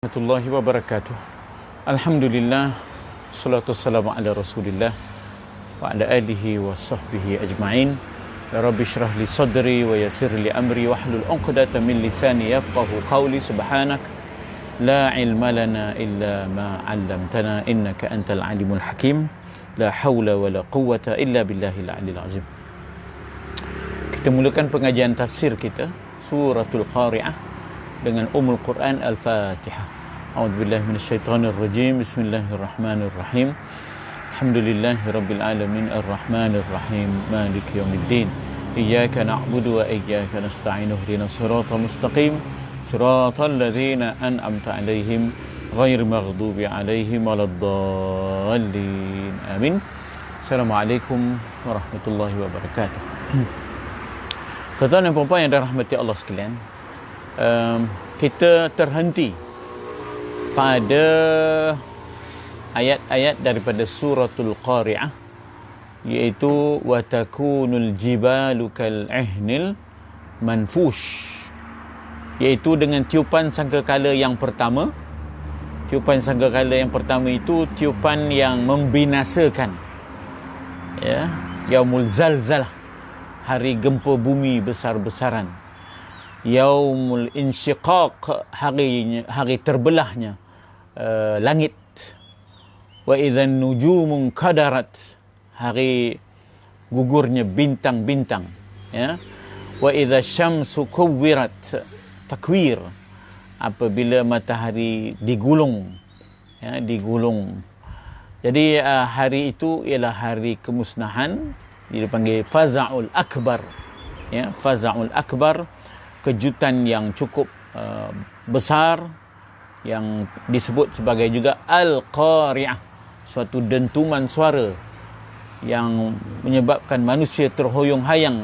Warahmatullahi wabarakatuh. Alhamdulillah, salatu wassalamu ala rasulillah wa ala alihi wa sahbihi ajma'in. Ya Rabbi syrah li sadri wa yassir li amri wahlul 'uqdatam min lisani yafqahu qawli. Subhanak la ilma lana illa ma 'allamtana innaka antal alimul hakim. La haula wa la quwwata illa billahil aliyil azim. Kita mulakan pengajian tafsir kita suratul Qari'ah dengan Ummul Quran Al-Fatihah. A'udzubillahi minasyaitonir rajim. Bismillahirrahmanirrahim. Alhamdulillahirabbil alamin arrahmanir rahim maliki yaumiddin. Iyyaka na'budu wa iyyaka nasta'in. Ihdinas siratal mustaqim. Siratal ladzina an'amta 'alaihim ghairil maghdubi 'alaihim waladdallin. Amin. Assalamualaikum warahmatullahi wabarakatuh. Tuan-tuan dan puan-puan yang dirahmati Allah sekalian, kita terhenti pada ayat-ayat daripada suratul Qari'ah, iaitu wa takunul jibalu kal ihnil manfush, iaitu dengan tiupan sangkakala yang pertama. Tiupan sangkakala yang pertama itu tiupan yang membinasakan, ya, yaumul zalzalah, hari gempa bumi besar-besaran. Yaumul insyiqaq, hari terbelahnya langit. Wa idzan nujumun kadarat, hari gugurnya bintang-bintang, ya. Wa idza syamsu kuwirat, takwir, apabila matahari digulung, ya, digulung. Jadi hari itu ialah hari kemusnahan, dipanggil faza'ul akbar, ya, faza'ul akbar, kejutan yang cukup besar, yang disebut sebagai juga Al-Qari'ah, suatu dentuman suara yang menyebabkan manusia terhoyong-hayang,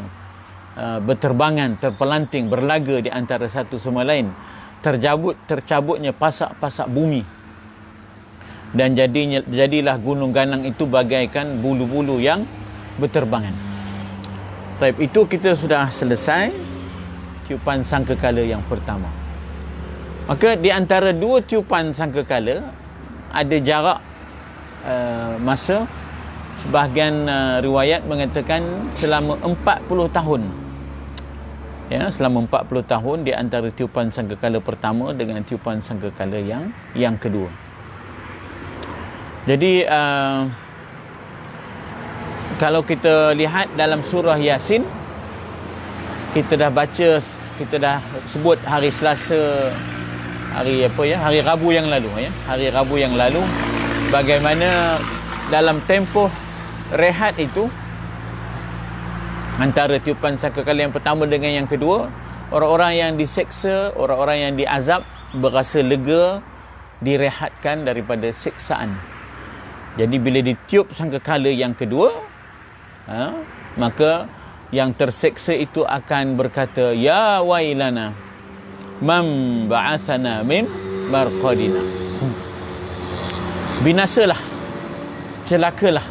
berterbangan, terpelanting, berlaga di antara satu sama lain, tercabutnya pasak-pasak bumi, dan jadilah gunung ganang itu bagaikan bulu-bulu yang berterbangan. Baik, itu kita sudah selesai tiupan sangkakala yang pertama. Maka di antara dua tiupan sangkakala ada jarak masa. Sebahagian riwayat mengatakan selama 40 tahun. Ya, selama 40 tahun di antara tiupan sangkakala pertama dengan tiupan sangkakala yang kedua. Jadi kalau kita lihat dalam surah Yasin, kita dah baca, kita dah sebut hari Selasa, hari Rabu yang lalu, ya. Hari Rabu yang lalu, bagaimana dalam tempoh rehat itu antara tiupan sangkakala yang pertama dengan yang kedua, orang-orang yang diseksa, orang-orang yang diazab berasa lega, direhatkan daripada siksaan. Jadi bila ditiup sangkakala yang kedua, maka yang terseksa itu akan berkata, ya wailana man ba'athana min marqadina. Binasalah, celakalah,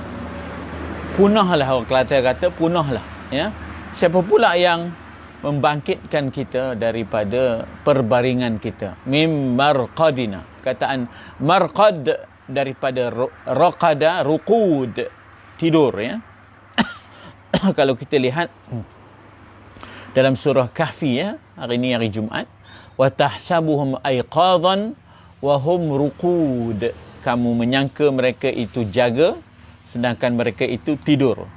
punahlah, orang Kelantan kata punahlah, ya. Siapa pula yang membangkitkan kita daripada perbaringan kita? Min marqadina. Kataan marqad daripada raqada, ruqud, tidur, ya. Kalau kita lihat dalam surah Kahfi, ya, hari ini hari Jumaat, wa tahsabuhum aiqadhan wa hum ruqud, kamu menyangka mereka itu jaga sedangkan mereka itu tidur.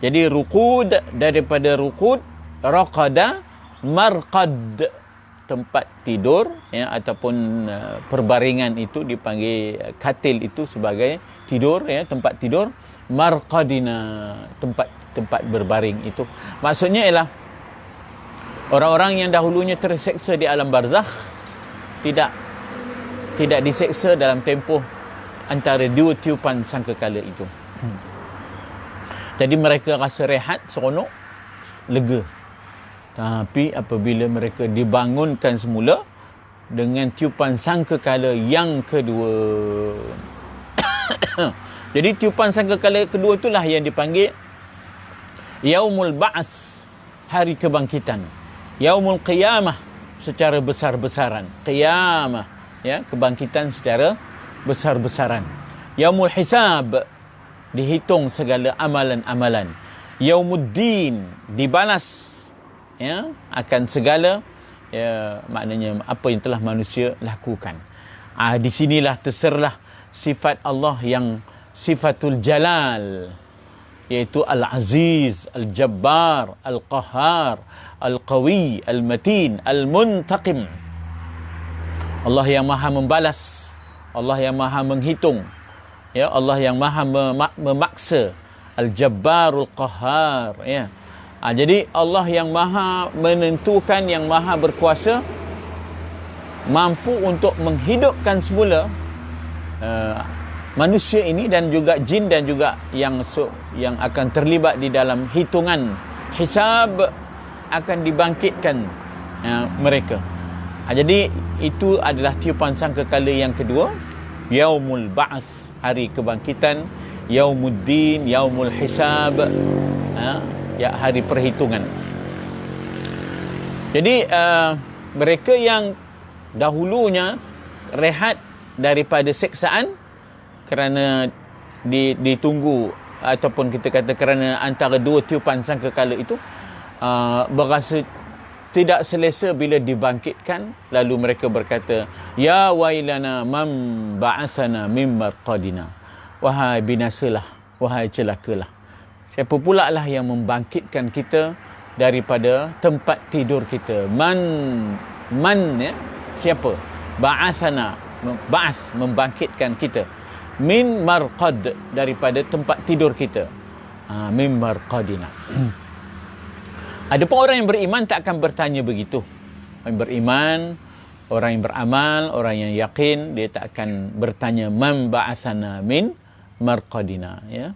Jadi ruqud daripada ruqud, raqada, marqad, tempat tidur, ya, ataupun perbaringan itu dipanggil katil itu sebagai tidur, ya, tempat tidur. Marqadina, tempat berbaring itu. Maksudnya ialah orang-orang yang dahulunya terseksa di alam barzakh tidak diseksa dalam tempoh antara dua tiupan sangkakala itu. Jadi mereka rasa rehat, seronok, lega. Tapi apabila mereka dibangunkan semula dengan tiupan sangkakala yang kedua, jadi tiupan sangkakala kedua itulah yang dipanggil Yaumul Ba'ats, hari kebangkitan. Yaumul Qiyamah, secara besar-besaran. Qiyamah, ya, kebangkitan secara besar-besaran. Yaumul hisab, dihitung segala amalan-amalan. Yaumuddin, dibalas, ya, akan segala, ya, maknanya apa yang telah manusia lakukan. Di sinilah terserlah sifat Allah yang sifatul jalal, iaitu Al-Aziz, Al-Jabbar, Al-Qahhar, Al-Qawi, Al-Matin, Al-Muntaqim. Allah yang maha membalas, Allah yang maha menghitung, ya, Allah yang maha memaksa, Al-Jabbarul Qahhar, ya. Jadi Allah yang maha menentukan, yang maha berkuasa, mampu untuk menghidupkan semula manusia ini dan juga jin dan juga yang akan terlibat di dalam hitungan hisab, akan dibangkitkan mereka. Jadi itu adalah tiupan sangkakala yang kedua, Yaumul Ba'ats, hari kebangkitan, Yaumuddin, Yaumul Hisab, ya, hari perhitungan. Jadi mereka yang dahulunya rehat daripada seksaan kerana ditunggu, ataupun kita kata kerana antara dua tiupan sangkakala itu, berasa tidak selesa bila dibangkitkan, lalu mereka berkata, ya wailana man ba'asana min marqadina, wahai binasalah, wahai celakalah, siapa pula lah yang membangkitkan kita daripada tempat tidur kita. Man, ya, siapa? Ba'asana, ba'as, membangkitkan kita, min marqad, daripada tempat tidur kita, min marqadina. Adapun orang yang beriman tak akan bertanya begitu. Orang yang beriman, orang yang beramal, orang yang yakin, dia tak akan bertanya man ba'asana min marqadina, ya.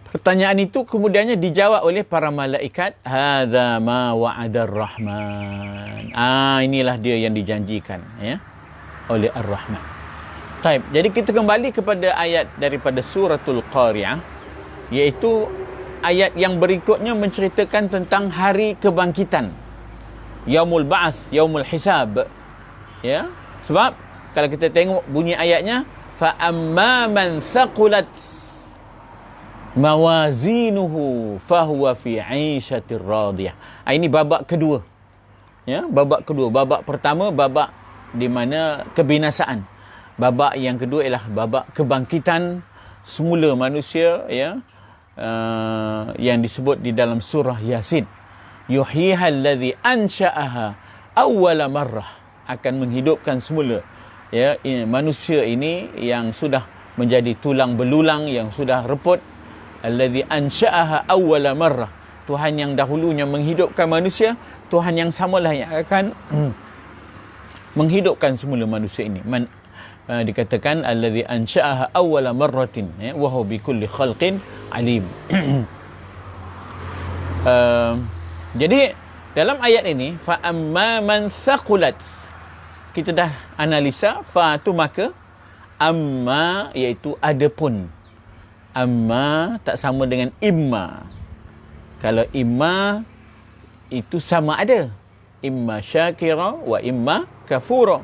Pertanyaan itu kemudiannya dijawab oleh para malaikat, hadza ma wa'ada ar-rahman. Inilah dia yang dijanjikan, ya, oleh Ar-Rahman. Baik, jadi kita kembali kepada ayat daripada suratul Qari'ah, iaitu ayat yang berikutnya menceritakan tentang hari kebangkitan, Yaumul Ba'ats, Yaumul Hisab, ya. Sebab kalau kita tengok bunyi ayatnya, fa amma man thaqulat mawazinuhu fahuwa fi 'ishatir radiyah. Ini babak kedua, ya, babak kedua. Babak pertama babak di mana kebinasaan. Babak yang kedua ialah babak kebangkitan semula manusia, ya, yang disebut di dalam surah Yasin. Yuhyiha alladhi ansha'aha awwala marrah, akan menghidupkan semula, ya, manusia ini yang sudah menjadi tulang belulang, yang sudah reput. Alladhi ansha'aha awwala marrah, Tuhan yang dahulunya menghidupkan manusia, Tuhan yang samalah yang akan menghidupkan semula manusia ini. Dikatakan alladhi ansha'aha awwala marratin, ya, wa huwa bikulli khalqin alim. Jadi dalam ayat ini, fa amma man thaqulat, kita dah analisa fa tu maka, amma iaitu adapun. Amma tak sama dengan imma. Kalau imma itu sama ada, imma syakira wa imma kafura,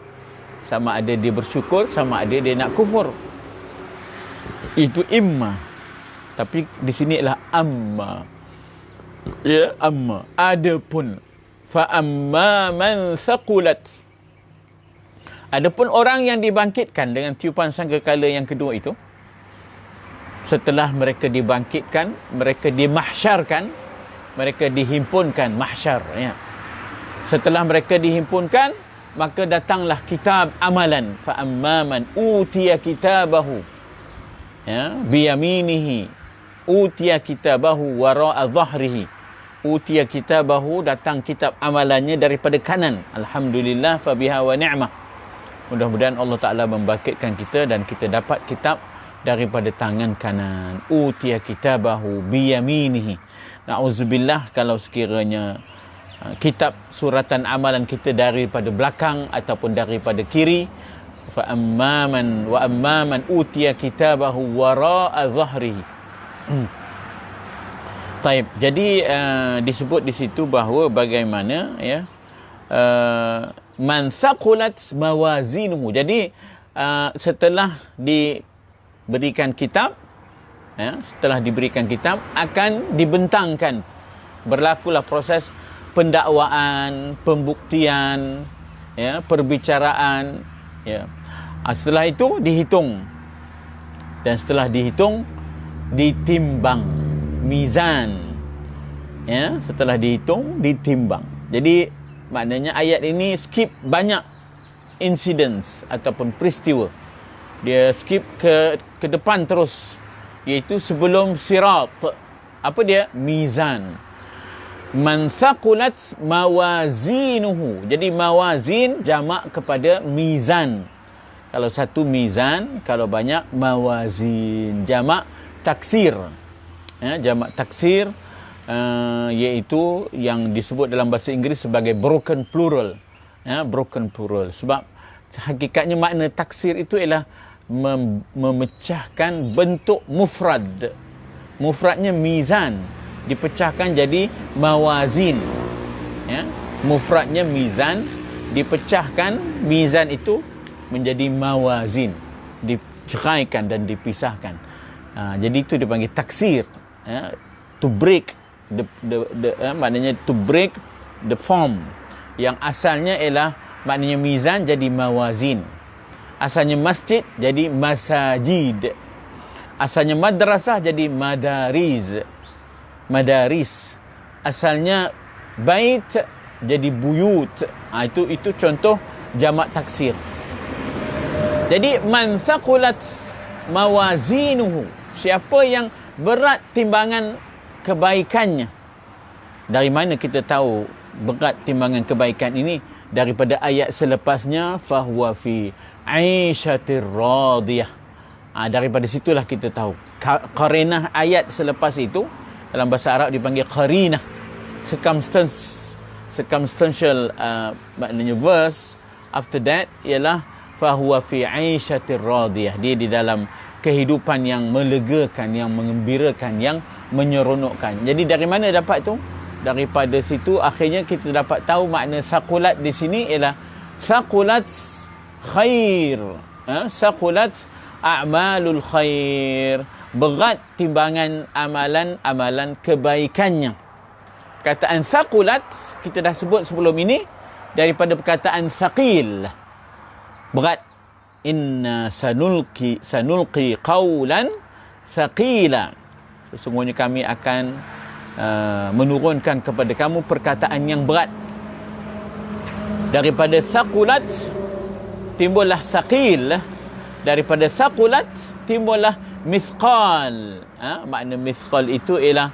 sama ada dia bersyukur, sama ada dia nak kufur. Itu imma. Tapi di sini adalah amma, ya, amma, adapun. Fa amma man thaqulat, adapun orang yang dibangkitkan dengan tiupan sangkakala yang kedua itu, setelah mereka dibangkitkan, mereka dimahsyarkan, mereka dihimpunkan, mahsyar, ya. Setelah mereka dihimpunkan, maka datanglah kitab amalan. Fa amma man utiya kitabahu, ya, biyaminihi, utiya kitabahu wara'a dhahrihi. Utiya kitabahu, datang kitab amalannya daripada kanan. Alhamdulillah, fa biha wa ni'mah. Mudah-mudahan Allah Ta'ala membangkitkan kita dan kita dapat kitab daripada tangan kanan. Utiya kitabahu biyaminihi. Na'udzubillah kalau sekiranya kitab suratan amalan kita daripada belakang ataupun daripada kiri. Fa amman wa amman utiya kitabahu wara'a dhahrihi. Taib. Jadi disebut di situ bahawa bagaimana, ya, Man thaqulat mawazinuhu. Jadi setelah diberikan kitab, setelah diberikan kitab akan dibentangkan, berlakulah proses pendakwaan, pembuktian, perbicaraan, setelah itu dihitung, dan setelah dihitung ditimbang, mizan, setelah dihitung ditimbang. Jadi maknanya ayat ini skip banyak incidents ataupun peristiwa, dia skip ke depan terus, iaitu sebelum sirat. Apa dia? Mizan. Man thaqulat mawazinuhu. Jadi mawazin jamak kepada mizan. Kalau satu mizan, kalau banyak mawazin. Jamak taksir. Jamak taksir, iaitu yang disebut dalam bahasa Inggeris sebagai broken plural. Broken plural. Sebab hakikatnya makna taksir itu ialah memecahkan bentuk mufrad. Mufradnya mizan, dipecahkan jadi mawazin. Mufradnya mizan, dipecahkan mizan itu menjadi mawazin, diceraikan dan dipisahkan. Jadi itu dipanggil taksir. To break maknanya to break the form. Yang asalnya ialah maknanya mizan jadi mawazin. Asalnya masjid jadi masajid. Asalnya madrasah jadi madaris. Asalnya bait jadi buyut. Itu contoh jamak taksir. Jadi man thaqulat mawazinuhu, siapa yang berat timbangan kebaikannya. Dari mana kita tahu berat timbangan kebaikan ini? Daripada ayat selepasnya, fahuwa fi aishatir radiyah. Daripada situlah kita tahu. Qarinah ayat selepas itu dalam bahasa Arab dipanggil qarinah, circumstantial maknanya verse after that ialah fahuwa fi aishatir radiyah. Dia di dalam kehidupan yang melegakan, yang mengembirakan, yang menyeronokkan. Jadi dari mana dapat tu? Daripada situ akhirnya kita dapat tahu makna thaqulat di sini ialah thaqulat khair, thaqulat a'malul khair, berat timbangan amalan-amalan kebaikannya. Kataan thaqulat kita dah sebut sebelum ini daripada perkataan thaqil, berat. Inna sanulqi qawlan thaqila. Sesungguhnya kami akan menurunkan kepada kamu perkataan yang berat. Daripada thaqulat timbullah thaqil, daripada thaqulat timbullah mithqal. Makna mithqal itu ialah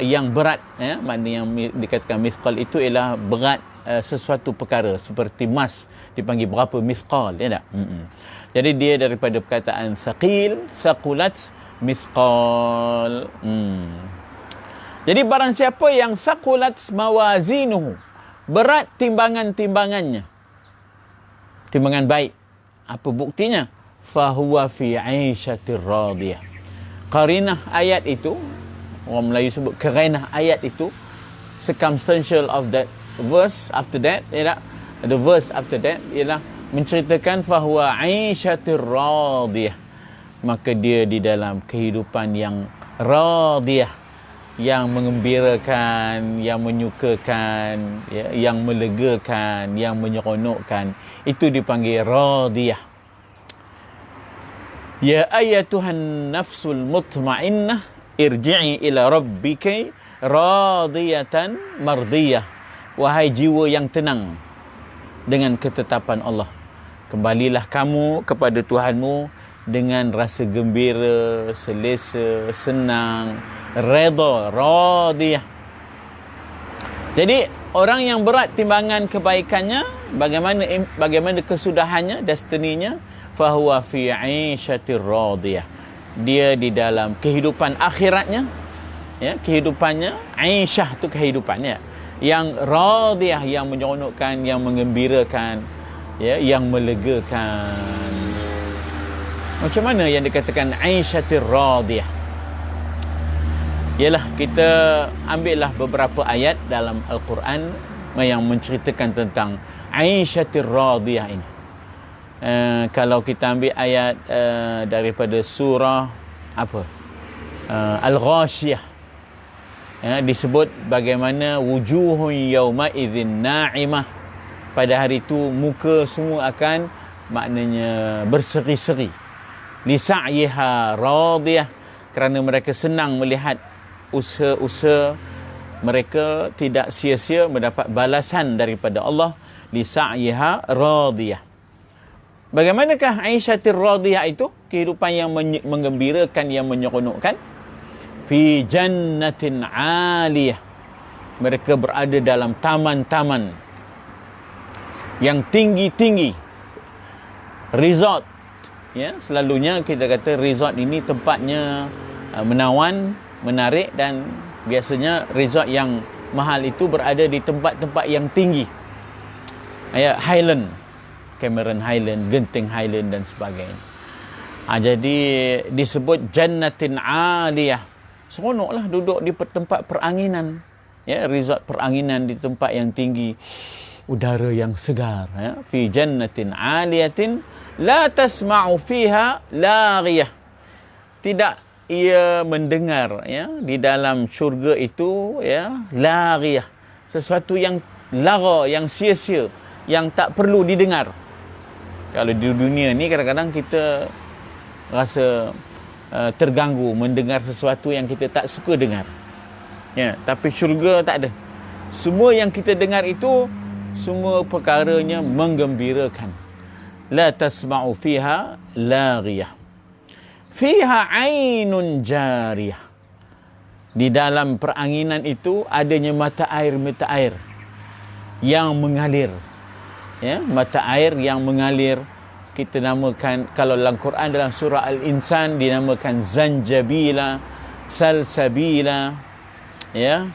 yang berat. Makna yang dikatakan mithqal itu ialah berat sesuatu perkara. Seperti emas dipanggil berapa mithqal, ya tak? Jadi dia daripada perkataan thaqil, thaqulat, mithqal. Jadi barang siapa yang thaqulat mawazinuhu, berat timbangan-timbangannya, timbangan baik, apa buktinya? Fahuwa fi aishatir radiyah. Qarinah ayat itu, orang Melayu sebut qarinah ayat itu, circumstantial of that verse after that, ialah the verse after that ialah menceritakan fahuwa aishatir radiyah. Maka dia di dalam kehidupan yang radiyah, yang mengembirakan, yang menyukakan, yang melegakan, yang menyeronokkan, itu dipanggil radiyah. Ya ayyatuhan nafsul mutmainnah irji'i ila rabbiki radiyatan mardiyah. Wahai jiwa yang tenang dengan ketetapan Allah, kembalilah kamu kepada Tuhanmu dengan rasa gembira, selesa, senang, redha, radiyah. Jadi orang yang berat timbangan kebaikannya, bagaimana kesudahannya, destininya, fahuwa fi 'aishatir radiyah. Dia di dalam kehidupan akhiratnya, kehidupannya, 'aishah tu kehidupannya yang radiyah, yang menyeronokkan, yang mengembirakan, yang melegakan. Macam mana yang dikatakan 'aishatir radiyah? Ialah kita ambillah beberapa ayat dalam Al-Quran yang menceritakan tentang aisyatir radiyah ini. Kalau kita ambil ayat daripada surah apa? Al-Ghashiyah. Disebut bagaimana wujuhun yauma idzin na'imah. Pada hari itu muka semua akan maknanya berseri-seri. Li sa'yiha radiyah, kerana mereka senang melihat usaha-usaha mereka tidak sia-sia mendapat balasan daripada Allah. Li sa'yiha radiyah. Bagaimanakah Aisyatir radiyah itu? Kehidupan yang menggembirakan, yang menyeronokkan. Fi jannatin aliyah. Mereka berada dalam taman-taman yang tinggi-tinggi. Resort. Ya, selalunya kita kata resort ini tempatnya menawan, menarik, dan biasanya resort yang mahal itu berada di tempat-tempat yang tinggi. Highland, Cameron Highland, Genting Highland dan sebagainya. Jadi disebut jannatin aliyah. Seronoklah duduk di tempat peranginan, ya, resort peranginan di tempat yang tinggi, udara yang segar, ya. Fi jannatin aliyatin la tasma'u fiha laghiyah. Tidak ia mendengar, ya, di dalam syurga itu, ya, laghiyah, sesuatu yang lara, yang sia-sia, yang tak perlu didengar. Kalau di dunia ni kadang-kadang kita rasa terganggu mendengar sesuatu yang kita tak suka dengar. Ya, tapi syurga tak ada. Semua yang kita dengar itu semua perkaranya menggembirakan. La tasma'u fiha laghiyah. Fiha 'ainun jariyah. Di dalam peranginan itu adanya mata air yang mengalir. Ya, mata air yang mengalir. Kita namakan, kalau dalam Quran dalam surah Al-Insan dinamakan zanjabila, salsabila, ya,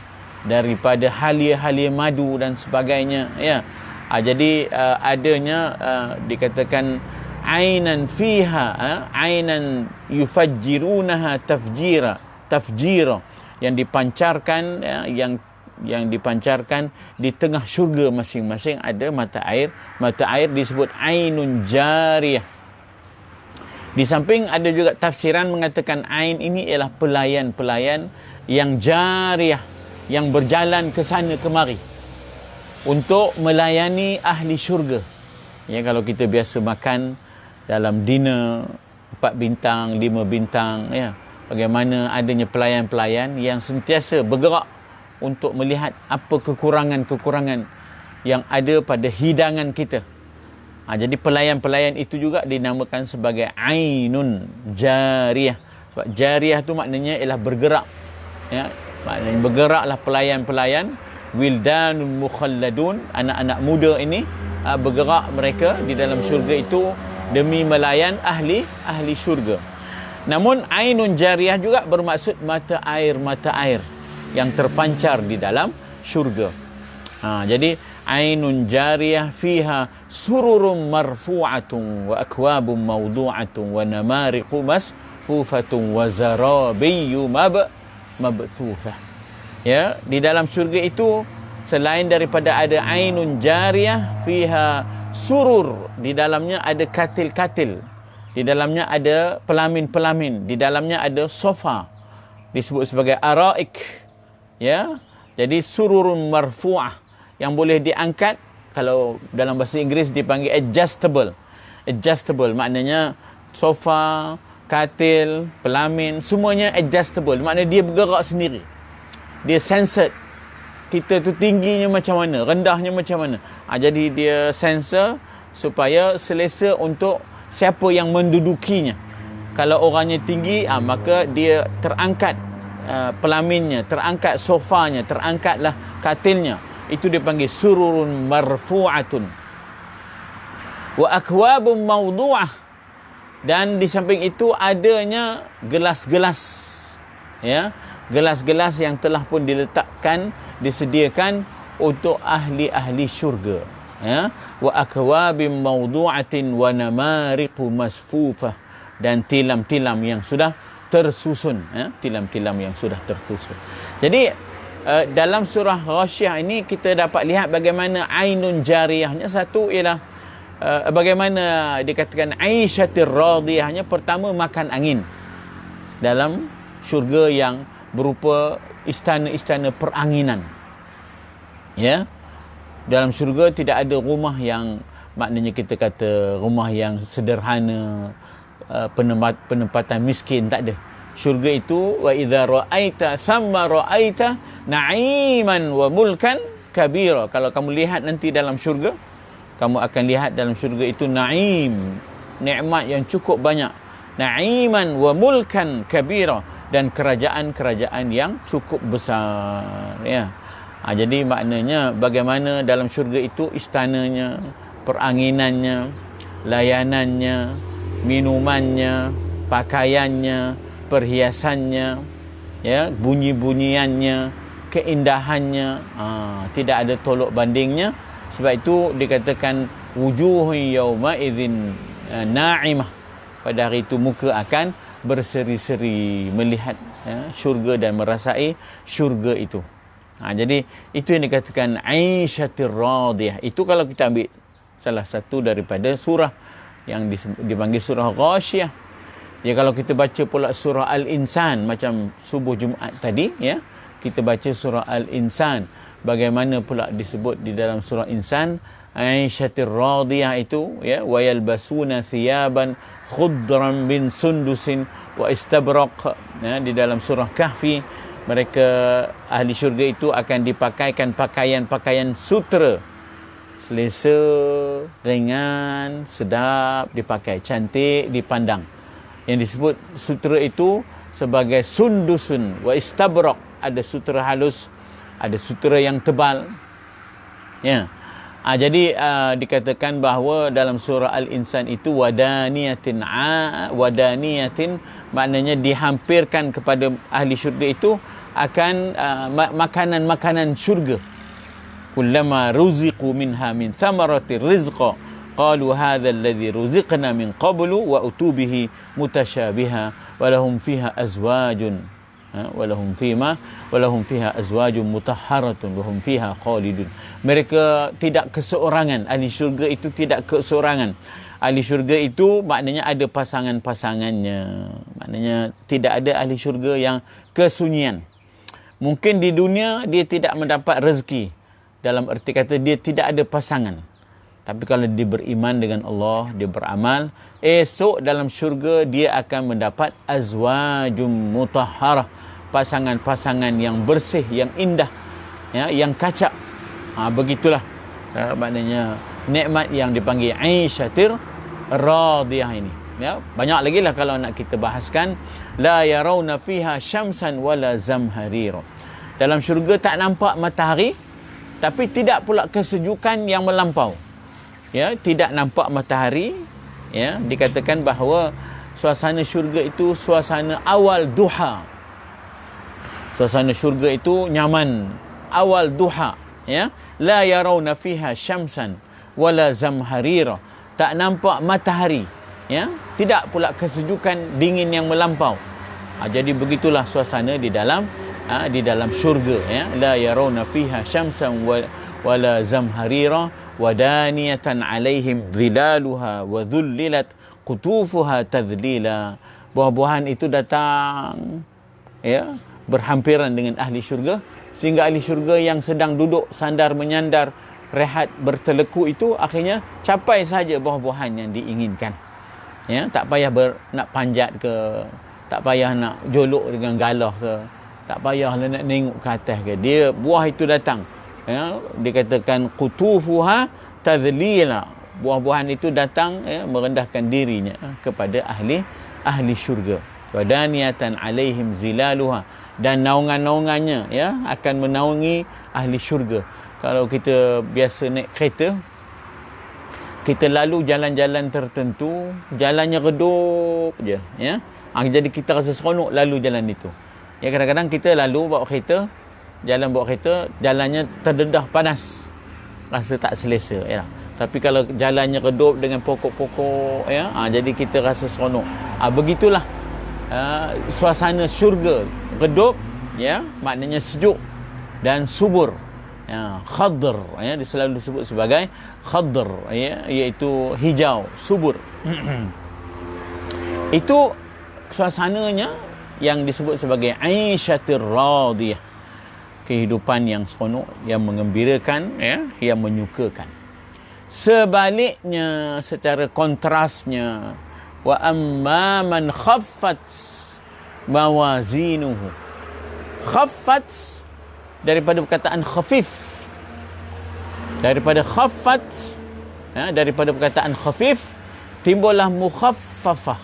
daripada halia-halia madu dan sebagainya, ya. Jadi adanya dikatakan ainan fiha, ainan yufajjirunaha tafjira, yang dipancarkan, ya, yang dipancarkan di tengah syurga masing-masing ada mata air. Mata air disebut ainun jariyah. Di samping ada juga tafsiran mengatakan ain ini ialah pelayan-pelayan yang jariyah, yang berjalan ke sana kemari untuk melayani ahli syurga. Ya, kalau kita biasa makan dalam dinner 4 bintang, 5 bintang, ya, bagaimana adanya pelayan-pelayan yang sentiasa bergerak untuk melihat apa kekurangan-kekurangan yang ada pada hidangan kita. Jadi pelayan-pelayan itu juga dinamakan sebagai ainun jariyah. Sebab jariyah tu maknanya ialah bergerak. Ya, maknanya bergeraklah pelayan-pelayan, wildanun mukhalladun, anak-anak muda ini bergerak mereka di dalam syurga itu demi melayan ahli syurga. Namun ainun jariyah juga bermaksud mata air yang terpancar di dalam syurga. Jadi ainun jariyah fiha sururum marfu'atun wa akwabun mawdu'atun wa namariqu masfufatun wa zarabiyyu mabthufah. Ya, di dalam syurga itu selain daripada ada ainun jariyah fiha surur, di dalamnya ada katil-katil, di dalamnya ada pelamin-pelamin, di dalamnya ada sofa, disebut sebagai araik. Ya, jadi sururun marfu'ah, yang boleh diangkat. Kalau dalam bahasa Inggeris dipanggil adjustable, maknanya sofa, katil, pelamin, semuanya adjustable, maknanya dia bergerak sendiri, dia sensor kita tu tingginya macam mana, rendahnya macam mana. Jadi dia sensor supaya selesa untuk siapa yang mendudukinya. Kalau orangnya tinggi, maka dia terangkat pelaminnya, terangkat sofanya, terangkatlah katilnya. Itu dipanggil sururun marfu'atun wa akwabun mawdu'ah. Dan di samping itu adanya gelas-gelas, ya, gelas-gelas yang telah pun diletakkan, disediakan untuk ahli-ahli syurga, ya. Wa akwabim mawdu'atin wa namariqu masfufah, dan tilam-tilam yang sudah tersusun, ya, tilam-tilam yang sudah tersusun. Jadi dalam surah Ghasyiyah ini kita dapat lihat bagaimana ainun jariyahnya. Satu ialah bagaimana dikatakan Aisyatir radiyahnya. Pertama, makan angin dalam syurga yang berupa istana-istana peranginan. Ya, dalam syurga tidak ada rumah yang maknanya kita kata rumah yang sederhana, penempatan miskin, tak ada. Syurga itu wa idza ra'aita thamma ra'aita na'iman wa mulkan kabira. Kalau kamu lihat nanti dalam syurga, kamu akan lihat dalam syurga itu na'im, nikmat yang cukup banyak. Na'iman wa mulkan kabira, dan kerajaan-kerajaan yang cukup besar, ya. Jadi maknanya bagaimana dalam syurga itu istananya, peranginannya, layanannya, minumannya, pakaiannya, perhiasannya, ya, bunyi-bunyiannya, keindahannya, tidak ada tolok bandingnya. Sebab itu dikatakan wujuhun yauma idzin na'imah. Pada hari itu muka akan berseri-seri melihat, ya, syurga dan merasai syurga itu. Jadi itu yang dikatakan Aisyatir radiyah. Itu kalau kita ambil salah satu daripada surah yang dipanggil surah Ghasyiyah. Ya, kalau kita baca pula surah Al-Insan macam subuh Jumaat tadi, ya, kita baca surah Al-Insan, bagaimana pula disebut di dalam surah Insan Aisyatir radiyah itu, ya, wa yalbasuna thiyaban khudran min sundusin wa istabraq, ya. Di dalam surah Kahfi, mereka ahli syurga itu akan dipakaikan pakaian-pakaian sutera, selesa, ringan, sedap dipakai, cantik dipandang. Yang disebut sutera itu sebagai sundusun wa istabraq. Ada sutera halus, ada sutera yang tebal, ya. Jadi dikatakan bahawa dalam surah Al-Insan itu wadaniyatin, wadaniyatin maknanya dihampirkan kepada ahli syurga itu akan makanan-makanan syurga. Kullama ruziqu minha min thamarati rizqa qalu hadha alladhi ruziqna min qablu wa utubihi mutasyabiha walahum fiha azwajun walahum fiha azwajun mutahharatun wahum fiha khalidun. Mereka tidak keseorangan. Ahli syurga itu tidak keseorangan. Ahli syurga itu maknanya ada pasangan-pasangannya. Maknanya tidak ada ahli syurga yang kesunyian. Mungkin di dunia dia tidak mendapat rezeki, dalam erti kata dia tidak ada pasangan. Tapi kalau dia beriman dengan Allah, dia beramal, esok dalam syurga dia akan mendapat azwajum mutahharah, pasangan-pasangan yang bersih, yang indah, ya, yang kacak. Begitulah maknanya nikmat yang dipanggil Aisyatir radiyah ini, ya. Banyak lagi lah kalau nak kita bahaskan. La yarawna fiha syamsan wala zamharira. Dalam syurga tak nampak matahari, tapi tidak pula kesejukan yang melampau, ya. Tidak nampak matahari, ya. Dikatakan bahawa suasana syurga itu suasana awal duha. Suasana syurga itu nyaman awal duha, ya. La yarawna fiha syamsan wala zamharira. Tak nampak matahari, ya. Tidak pula kesejukan dingin yang melampau. Jadi begitulah suasana di dalam syurga, ya. La yarawna fiha syamsan wala zamharira wadaniyatan alaihim zilaluha wa dhullilat qutufuha tadlila. Buah-buahan itu datang, ya, berhampiran dengan ahli syurga, sehingga ahli syurga yang sedang duduk sandar menyandar, rehat berteleku itu akhirnya capai saja buah-buahan yang diinginkan, ya. Tak payah nak panjat ke, tak payah nak jolok dengan galah ke, tak payah nak tengok ke atas ke, dia buah itu datang, ya. Dikatakan qutufuha tadlila, buah-buahan itu datang, ya, merendahkan dirinya kepada ahli syurga. Wadaniyatan alaihim zilaluha, dan naungan-naungannya, ya, akan menaungi ahli syurga. Kalau kita biasa naik kereta, kita lalu jalan-jalan tertentu, jalannya redup je, ya. Jadi kita rasa seronok lalu jalan itu. Ya, kadang-kadang kita lalu bawa kereta, jalannya terdedah panas, rasa tak selesa, ya. Tapi kalau jalannya redup dengan pokok-pokok, ya, jadi kita rasa seronok. Begitulah suasana syurga, redup, ya, maknanya sejuk, dan subur. Ya, khadr, ya, selalu disebut sebagai khadr, ya, iaitu hijau, subur. Itu suasananya yang disebut sebagai aisyatir radiyah, kehidupan yang seronok, yang mengembirakan, ya, yang menyukakan. Sebaliknya, secara kontrasnya, wa amma man khaffat mawazinuhu. Khaffat daripada perkataan khafif, daripada khaffat, ya, daripada perkataan khafif timbullah mukhaffafah.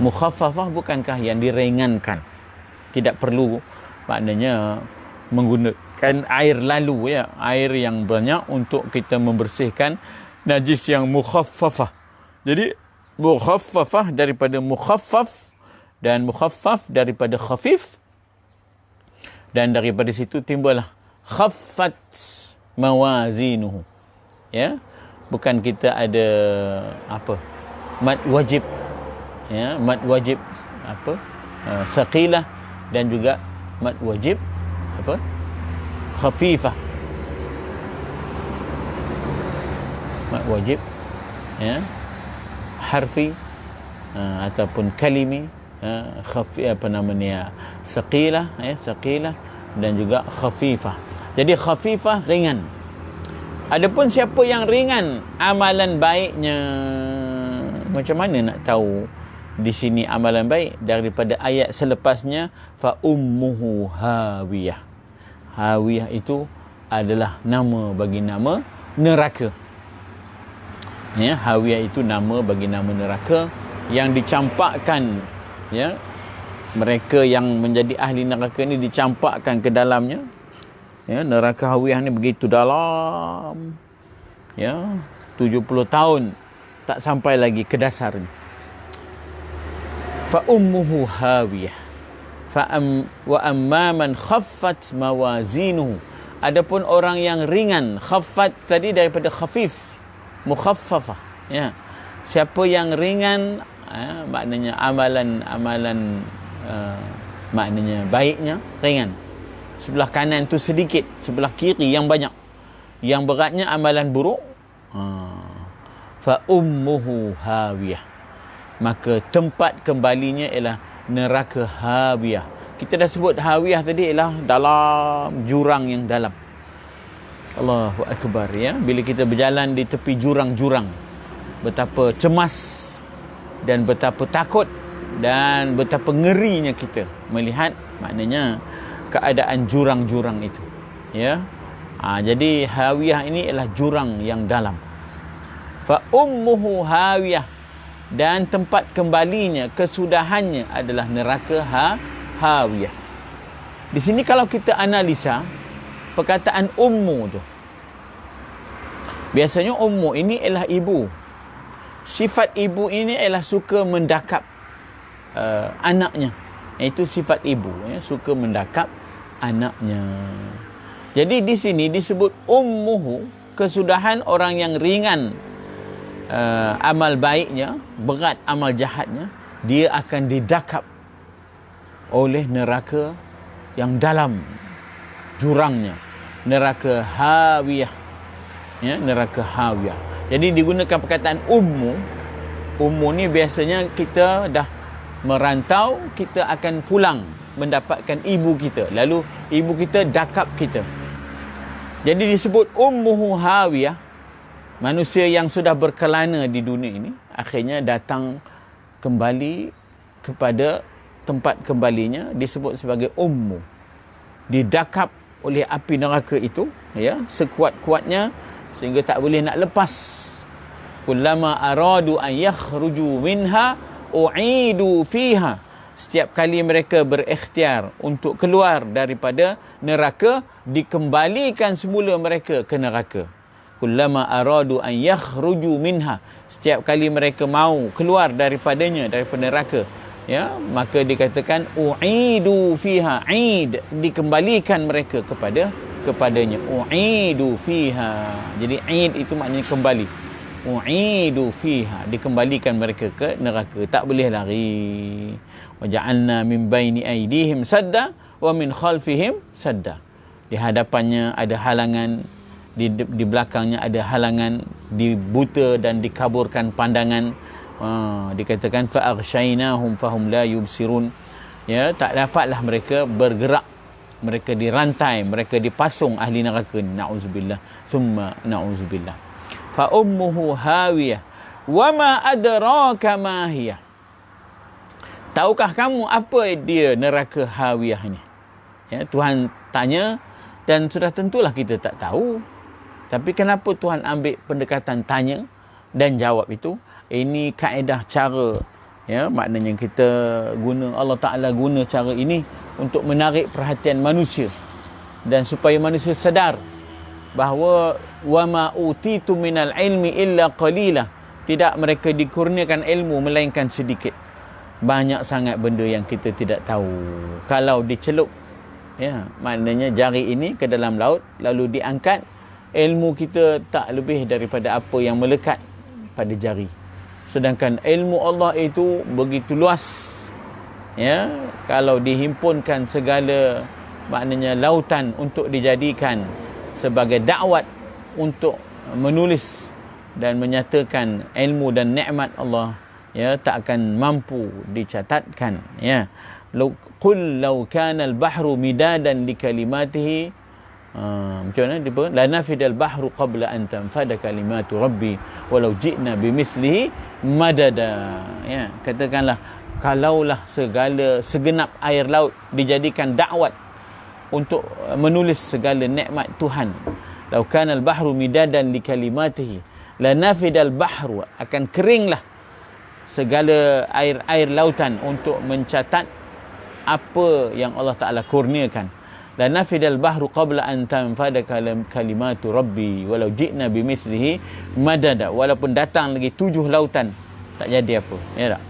Mukhaffafah bukankah yang diringankan, tidak perlu maknanya menggunakan air lalu, ya, air yang banyak untuk kita membersihkan najis yang mukhaffafah. Jadi mukhaffafah daripada mukhaffaf, dan mukhaffaf daripada khafif, dan daripada situ timbullah khaffat mawazinuhu, ya. Bukan kita ada apa, mad wajib, ya, mad wajib apa, saqilah, dan juga mad wajib apa, khafifah. Mad wajib, ya, harfi, ataupun kalimi, khafi, apa namanya, saqilah, ya, saqilah, dan juga khafifah. Jadi khafifah ringan. Adapun siapa yang ringan amalan baiknya, macam mana nak tahu di sini amalan baik? Daripada ayat selepasnya, fa ummuhu hawiyah. Hawiyah itu adalah nama bagi nama neraka. Ya, hawiyah itu nama bagi nama neraka yang dicampakkan, ya, mereka yang menjadi ahli neraka ni dicampakkan ke dalamnya, ya. Neraka hawiyah ni begitu dalam, ya, 70 tahun tak sampai lagi ke dasarnya. Fa ummuhu hawiyah wa amma man khaffat mawazinuhu. Adapun orang yang ringan, khaffat tadi daripada khafif, mukhaffafah, ya. Siapa yang ringan, maknanya amalan maknanya baiknya ringan. Sebelah kanan tu sedikit, sebelah kiri yang banyak. Yang beratnya amalan buruk. Fa ummuhu hawiyah. Maka tempat kembalinya ialah neraka hawiyah. Kita dah sebut hawiyah tadi ialah dalam jurang yang dalam. Allahu Akbar, ya. Bila kita berjalan di tepi jurang-jurang, betapa cemas dan betapa takut dan betapa ngerinya kita melihat maknanya keadaan jurang-jurang itu, ya. Jadi hawiyah ini ialah jurang yang dalam. Fa ummuhu hawiyah, dan tempat kembalinya, kesudahannya adalah neraka hawiyah. Di sini kalau kita analisa perkataan ummu tu, biasanya ummu ini ialah ibu. Sifat ibu ini ialah suka mendakap anaknya. Itu sifat ibu, ya, suka mendakap anaknya. Jadi di sini disebut ummuhu, kesudahan orang yang ringan amal baiknya, berat amal jahatnya, dia akan didakap oleh neraka yang dalam jurangnya, neraka hawiyah, ya, neraka hawiyah. Jadi digunakan perkataan ummu. Ummu ni biasanya kita dah merantau, kita akan pulang mendapatkan ibu kita, lalu ibu kita dakap kita. Jadi disebut ummuhu hawiyah. Manusia yang sudah berkelana di dunia ini akhirnya datang kembali kepada tempat kembalinya, disebut sebagai ummu. Didakap oleh api neraka itu, ya, sekuat-kuatnya sehingga tak boleh nak lepas. Kullama aradu an yakhruju minha u'idu fiha. Setiap kali mereka berikhtiar untuk keluar daripada neraka, dikembalikan semula mereka ke neraka. Kullama aradu an yakhruju minha. Setiap kali mereka mau keluar daripadanya, daripada neraka, ya, maka dikatakan u'idu fiha. Id, dikembalikan mereka kepadanya. U'idu fiha. Jadi id itu maknanya kembali. U'idu fiha, dikembalikan mereka ke neraka, tak boleh lari. Wa ja'alna min baini aydihim sadda wa min khalfihim sadda. Di hadapannya ada halangan, di belakangnya ada halangan, dibuta dan dikaburkan pandangan. Dikatakan fa'aghshaynahum fahum la yubsirun. Ya, tak dapatlah mereka bergerak, mereka dirantai, mereka dipasung ahli neraka ni. Na'udzubillah, thumma na'udzubillah. Fa ummuhu hawiyah wa ma adraka ma hiya. Tahukah kamu apa dia neraka hawiyah ni? Ya, Tuhan tanya, dan sudah tentulah kita tak tahu. Tapi kenapa Tuhan ambil pendekatan tanya dan jawab itu? Ini kaedah cara, ya, maknanya kita guna, Allah Ta'ala guna cara ini untuk menarik perhatian manusia dan supaya manusia sedar bahawa wa ma utitu minal ilmi illa qalila. Tidak mereka dikurniakan ilmu melainkan sedikit. Banyak sangat benda yang kita tidak tahu. Kalau dicelup, ya, maknanya jari ini ke dalam laut lalu diangkat, ilmu kita tak lebih daripada apa yang melekat pada jari. Sedangkan ilmu Allah itu begitu luas. Ya, kalau dihimpunkan segala, maknanya lautan untuk dijadikan sebagai dakwat untuk menulis dan menyatakan ilmu dan nikmat Allah, ya, tak akan mampu dicatatkan. Ya, qul law kana al-bahru midadan li kalimatihi, macam mana dia pun, la nafidal bahru qabla an tanfada kalimatu rabbi walau ji'na bimithlihi madada. Ya, katakanlah kalaulah segenap air laut dijadikan dakwat untuk menulis segala nikmat Tuhan, law kana al-bahru midadan li kalimatihi la nafidal bahru, akan keringlah segala air lautan untuk mencatat apa yang Allah Ta'ala kurniakan. La nafidal bahru qabla an tanfada kalimatu rabbi walau ji'na bimithlihi madada. Walaupun datang lagi 7 lautan, tak jadi apa. Ya tak?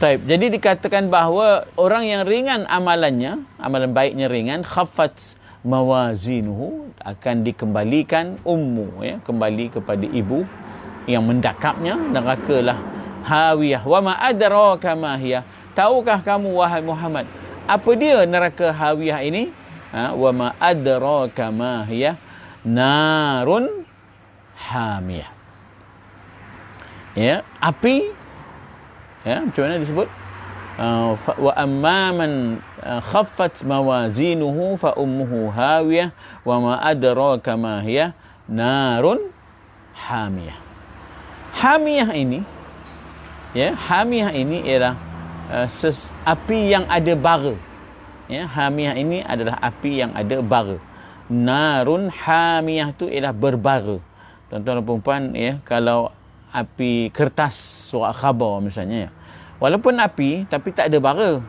Taib. Jadi dikatakan bahawa orang yang ringan amalannya, amalan baiknya ringan, khaffat mawazinuhu, akan dikembalikan ummu, ya, kembali kepada ibu yang mendakapnya, nerakalah hawiyah. Wa ma adraka ma hiya. Tahukah kamu wahai Muhammad apa dia neraka hawiyah ini? Wa ma adraka ma hiya narun hamiyah. Ya, api. Ya, macam mana disebut? Wa amman khaffat mawazinuhu fa ummuhu hawiyah wa ma adraka ma hiya narun hamiyah. Hamiyah ini, ya, hamiyah ini ialah api yang ada bara. Ya, hamiyah ini adalah api yang ada bara. Narun hamiyah tu ialah berbara. Tuan-tuan dan puan-puan, ya, kalau api kertas surat khabar misalnya, ya, walaupun api tapi tak ada bara,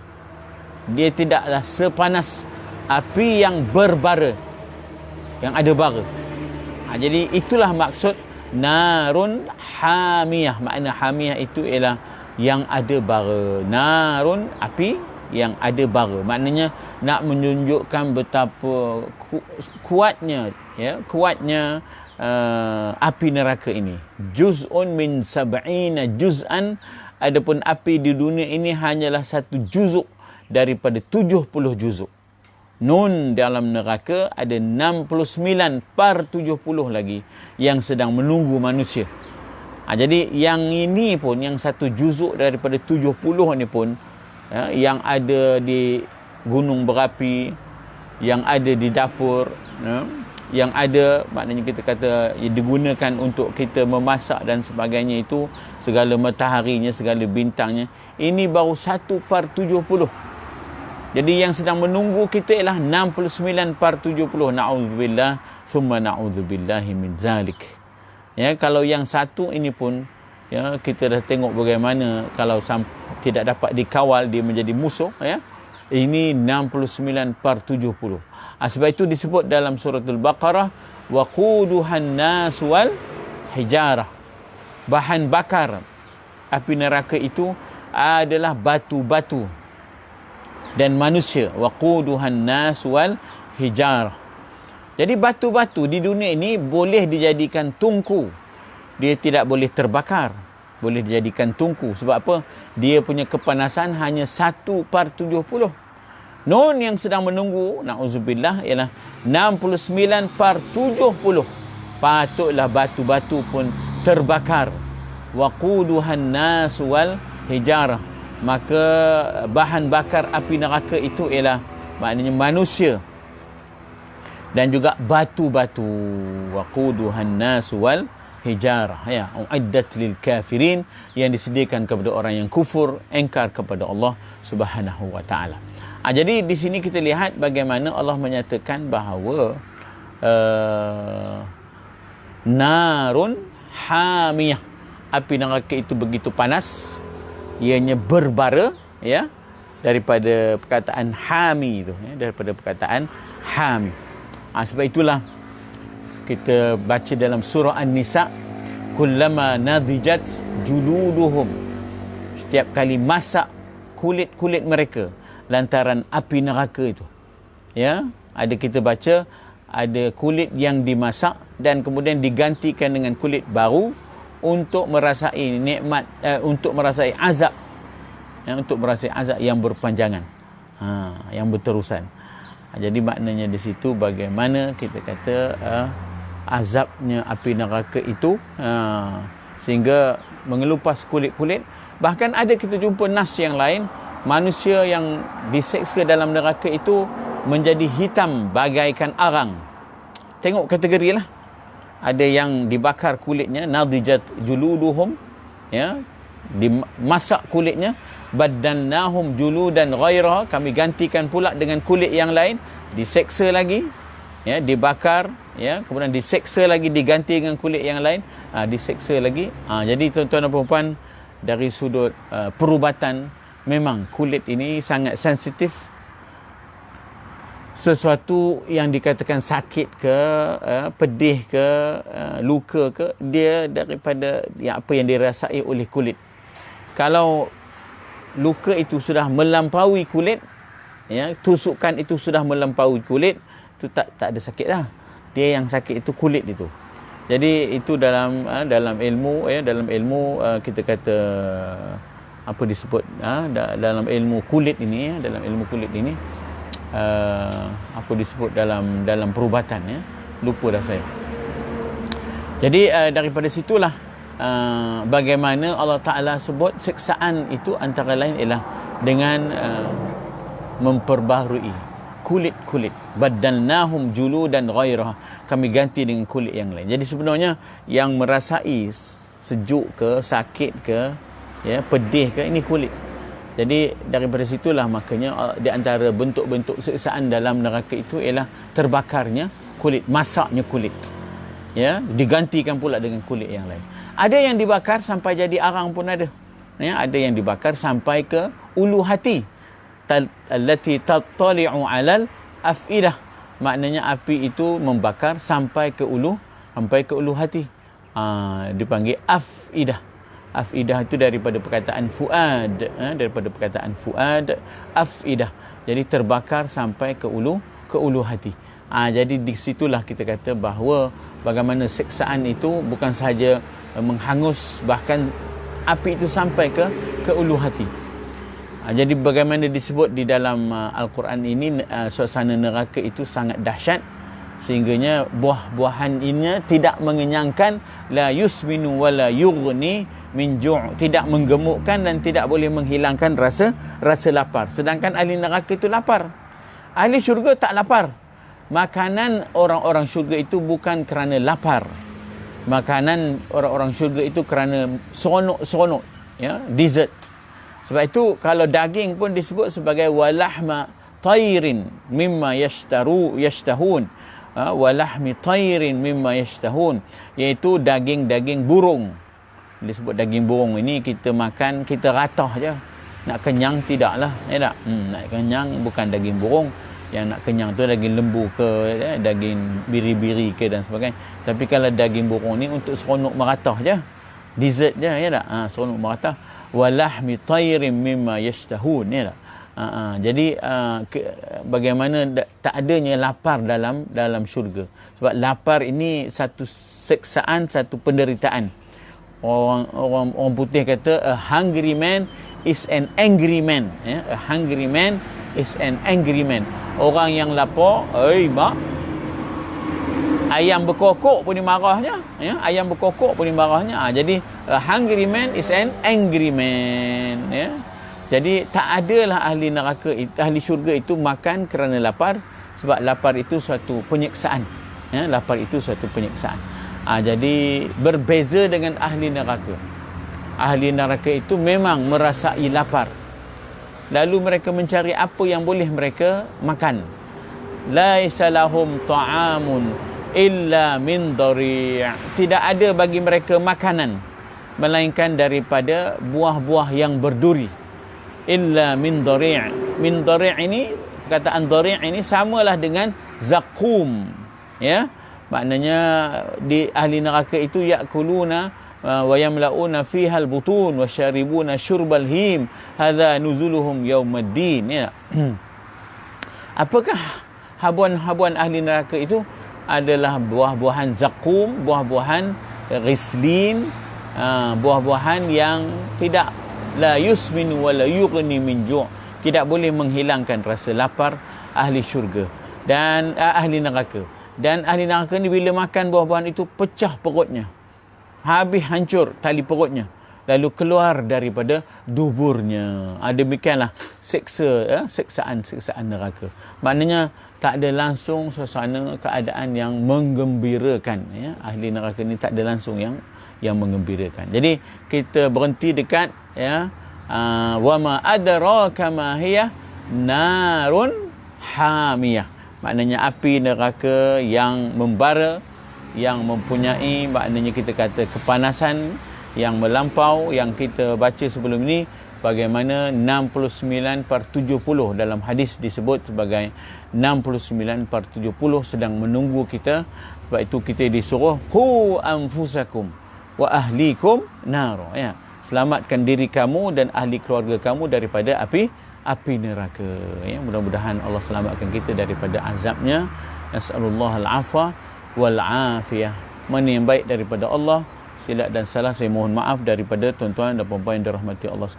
dia tidaklah sepanas api yang berbara, yang ada bara. Jadi itulah maksud narun hamiyah. Makna hamiyah itu ialah yang ada bara. Narun, api yang ada bara. Maknanya nak menunjukkan betapa kuatnya, ya, kuatnya api neraka ini. Juz'un min sab'ina juz'an. Adapun api di dunia ini hanyalah satu juzuk daripada 70 juzuk. Nun dalam neraka ada 69/70 lagi yang sedang menunggu manusia. Jadi yang ini pun, yang satu juzuk daripada 70 ni pun, ya, yang ada di gunung berapi, yang ada di dapur, ya, yang ada, maknanya kita kata digunakan untuk kita memasak dan sebagainya, itu segala mataharinya, segala bintangnya, ini baru 1/70. Jadi yang sedang menunggu kita ialah 69/70. Na'udzubillah, thumma na'udzubillahi min zalik. Ya, kalau yang satu ini pun, ya, kita dah tengok bagaimana kalau tidak dapat dikawal, dia menjadi musuh, ya. Ini 69/70. Sebab itu disebut dalam suratul Baqarah, waquduhan nas wal hijarah. Bahan bakar api neraka itu adalah batu-batu dan manusia. Waquduhan nas wal hijarah. Jadi batu-batu di dunia ini boleh dijadikan tungku. Dia tidak boleh terbakar. Boleh dijadikan tungku. Sebab apa? Dia punya kepanasan hanya 1/70. Nun yang sedang menunggu, na'udzubillah, ialah 69/70. Patutlah batu-batu pun terbakar. Waquduhan nas wal hijarah. Maka bahan bakar api neraka itu ialah maknanya manusia dan juga batu-batu. Waquduhan nas wal hijarah, ya, uiddat lil kafirin, yang disediakan kepada orang yang kufur, engkar kepada Allah Subhanahu wa taala. Jadi di sini kita lihat bagaimana Allah menyatakan bahawa narun hamiyah, api neraka itu begitu panas, ianya berbara, ya, daripada perkataan hami itu, ya, daripada perkataan hami. Sebab itulah kita baca dalam surah An-Nisa, kullama nadijat juluduhum, setiap kali masak kulit-kulit mereka lantaran api neraka itu, ya, ada kita baca ada kulit yang dimasak dan kemudian digantikan dengan kulit baru untuk merasai nikmat, untuk merasai azab, ya, untuk merasai azab yang berpanjangan, yang berterusan. Jadi maknanya di situ bagaimana kita kata azabnya api neraka itu, sehingga mengelupas kulit-kulit. Bahkan ada kita jumpa nas yang lain, manusia yang diseksa dalam neraka itu menjadi hitam bagaikan arang. Tengok kategori lah. Ada yang dibakar kulitnya, nadijat juluduhum, ya, dimasak kulitnya, badalnahum juludan ghairah, kami gantikan pula dengan kulit yang lain, diseksa lagi, ya, dibakar, ya, kemudian diseksa lagi, diganti dengan kulit yang lain, diseksa lagi. Jadi tuan-tuan dan puan-puan, dari sudut perubatan, memang kulit ini sangat sensitif. Sesuatu yang dikatakan sakit ke, pedih ke, luka ke, dia daripada apa yang dirasai oleh kulit. Kalau luka itu sudah melampaui kulit, ya, tusukan itu sudah melampaui kulit, itu tak ada sakit dah. Dia yang sakit itu kulit itu. Jadi itu dalam ilmu, ya, dalam ilmu kita kata apa disebut, dalam ilmu kulit ini, ya, dalam ilmu kulit ini, apa disebut dalam perubatan, ya, lupa dah saya. Jadi daripada situlah bagaimana Allah Ta'ala sebut siksaan itu antara lain ialah dengan memperbaharui kulit-kulit. Badalnahum juludan ghairah, kami ganti dengan kulit yang lain. Jadi sebenarnya yang merasai sejuk ke, sakit ke, ya, pedih ke, ini kulit. Jadi daripada situlah makanya di antara bentuk-bentuk siksaan dalam neraka itu ialah terbakarnya kulit, masaknya kulit, ya, digantikan pula dengan kulit yang lain. Ada yang dibakar sampai jadi arang pun ada, ya, ada yang dibakar sampai ke ulu hati, allati tattali'u 'alal af'idah, maknanya api itu membakar sampai ke ulu hati, dipanggil afidah. Afidah itu daripada perkataan fuad, daripada perkataan fuad, afidah. Jadi terbakar sampai ke ulu hati. Jadi di situlah kita kata bahawa bagaimana siksaan itu bukan sahaja menghangus, bahkan api itu sampai ke ulu hati. Jadi bagaimana disebut di dalam Al-Quran ini, suasana neraka itu sangat dahsyat, sehingganya buah-buahan ini tidak mengenyangkan, la yusminu wa la yughni min ju', tidak menggemukkan dan tidak boleh menghilangkan rasa lapar. Sedangkan ahli neraka itu lapar. Ahli syurga tak lapar. Makanan orang-orang syurga itu bukan kerana lapar. Makanan orang-orang syurga itu kerana seronok, ya, dessert. Sebab itu kalau daging pun disebut sebagai walahma tayrin mimma yashtahun. Walahmi tayrin mimma yashtahun, iaitu daging-daging burung. Disebut daging burung ini kita makan, kita ratah je. Nak kenyang tidaklah, ya tak? Nak kenyang bukan daging burung. Yang nak kenyang tu daging lembu ke, daging biri-biri ke dan sebagainya. Tapi kalau daging burung ni untuk seronok meratah je, dessert je, ya tak? Seronok meratah. Walahmi tayrin mimma yashtahun, ya tak? Jadi bagaimana tak adanya lapar dalam syurga. Sebab lapar ini satu siksaan, satu penderitaan. Orang putih kata a hungry man is an angry man, ya? A hungry man is an angry man. Orang yang lapar, mak, ayam berkokok pun dimarahnya, ya, ayam berkokok pun dimarahnya. Jadi a hungry man is an angry man, ya. Jadi tak adalah ahli neraka, ahli syurga itu makan kerana lapar, sebab lapar itu suatu penyiksaan, ya, lapar itu suatu penyiksaan. Jadi berbeza dengan ahli neraka. Ahli neraka itu memang merasai lapar, lalu mereka mencari apa yang boleh mereka makan. Laisa lahum ta'amun illa min dari'. Tidak ada bagi mereka makanan melainkan daripada buah-buah yang berduri. Illa min dari'. Min dari' ini, perkataan dari' ini samalah dengan zakum, ya. Maknanya di ahli neraka itu yakuluna wa yamlauna fiha al-butun wa syaribuna syurbal him hadza nuzuluhum yaumaddin, ya. Apakah habuan-habuan ahli neraka itu? Adalah buah-buahan zakum, buah-buahan rislin, buah-buahan yang tidak la yusmin wa la yughni min ju', tidak boleh menghilangkan rasa lapar ahli syurga dan ahli neraka. Dan ahli neraka ni bila makan buah-buahan itu pecah perutnya, habis hancur tali perutnya, lalu keluar daripada duburnya. Demikianlah siksaan neraka. Maknanya tak ada langsung suasana keadaan yang menggembirakan, ya. Ahli neraka ni tak ada langsung yang menggembirakan. Jadi kita berhenti dekat, ya, wa ma adraka ma hiya narun hamiyah. Maknanya api neraka yang membara, yang mempunyai, maknanya kita kata kepanasan yang melampau, yang kita baca sebelum ini bagaimana 69/70 dalam hadis disebut sebagai 69/70 sedang menunggu kita. Sebab itu kita disuruh qu anfusakum wa ahlikum nar, ya. Selamatkan diri kamu dan ahli keluarga kamu daripada api neraka, ya. Mudah-mudahan Allah selamatkan kita daripada azabnya. Nasallallahu al-afwa wal afiyah. Mana yang baik daripada Allah, silap dan salah saya mohon maaf daripada tuan-tuan dan puan-puan yang dirahmati Allah sekalian.